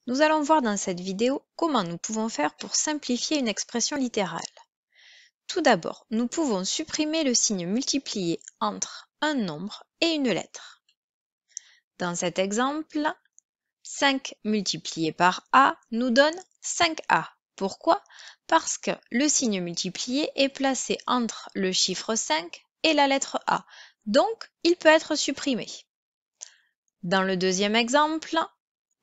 Nous allons voir dans cette vidéo comment nous pouvons faire pour simplifier une expression littérale. Tout d'abord, nous pouvons supprimer le signe multiplié entre un nombre et une lettre. Dans cet exemple, 5 multiplié par A nous donne 5A. Pourquoi? Parce que le signe multiplié est placé entre le chiffre 5 et la lettre A. Donc, il peut être supprimé. Dans le deuxième exemple,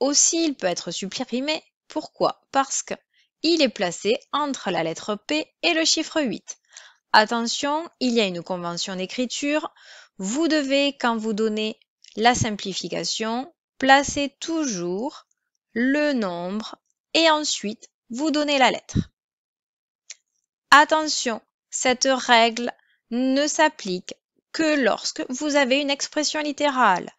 aussi il peut être supprimé. Pourquoi? Parce qu'il est placé entre la lettre P et le chiffre 8. Attention, il y a une convention d'écriture. Vous devez, quand vous donnez la simplification, placer toujours le nombre et ensuite vous donnez la lettre. Attention, cette règle ne s'applique que lorsque vous avez une expression littérale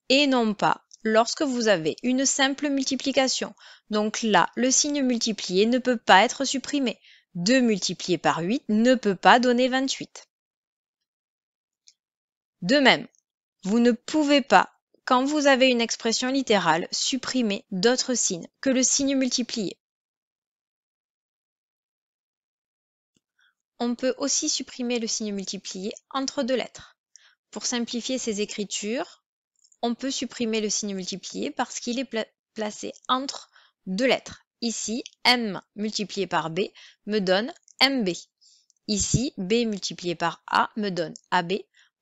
et non pas lorsque vous avez une simple multiplication. Donc là, le signe multiplié ne peut pas être supprimé. 2 multiplié par 8 ne peut pas donner 28. De même, vous ne pouvez pas, quand vous avez une expression littérale, supprimer d'autres signes que le signe multiplié. On peut aussi supprimer le signe multiplié entre deux lettres. Pour simplifier ces écritures, on peut supprimer le signe multiplié parce qu'il est placé entre deux lettres. Ici, M multiplié par B me donne MB. Ici, B multiplié par A me donne AB.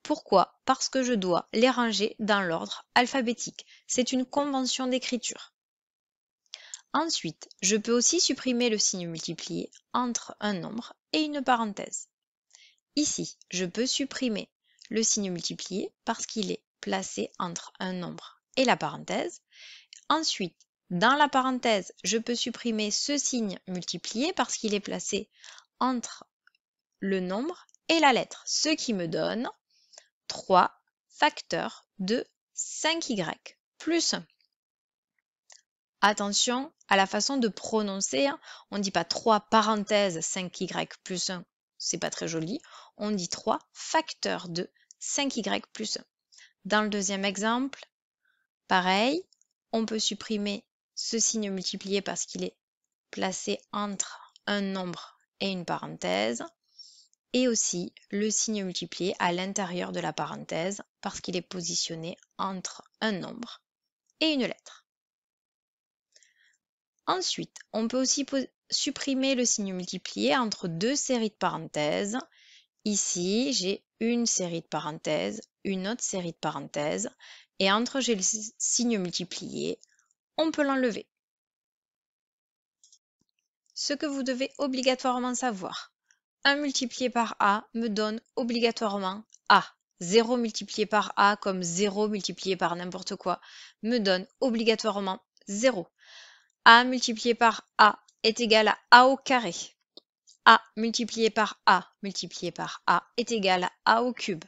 Pourquoi? Parce que je dois les ranger dans l'ordre alphabétique. C'est une convention d'écriture. Ensuite, je peux aussi supprimer le signe multiplié entre un nombre et une parenthèse. Ici, je peux supprimer le signe multiplié parce qu'il est placé entre un nombre et la parenthèse. Ensuite, dans la parenthèse, je peux supprimer ce signe multiplié parce qu'il est placé entre le nombre et la lettre, ce qui me donne 3 facteurs de 5y plus 1. Attention à la façon de prononcer, on ne dit pas 3 parenthèses 5y plus 1, c'est pas très joli, on dit 3 facteurs de 5y plus 1. Dans le deuxième exemple, pareil, on peut supprimer ce signe multiplié parce qu'il est placé entre un nombre et une parenthèse, et aussi le signe multiplié à l'intérieur de la parenthèse parce qu'il est positionné entre un nombre et une lettre. Ensuite, on peut aussi supprimer le signe multiplié entre deux séries de parenthèses. Ici, j'ai une série de parenthèses, une autre série de parenthèses, et entre j'ai le signe multiplié, on peut l'enlever. Ce que vous devez obligatoirement savoir, 1 multiplié par A me donne obligatoirement A. 0 multiplié par A comme 0 multiplié par n'importe quoi me donne obligatoirement 0. A multiplié par A est égal à A au carré. A multiplié par A multiplié par A est égal à A au cube.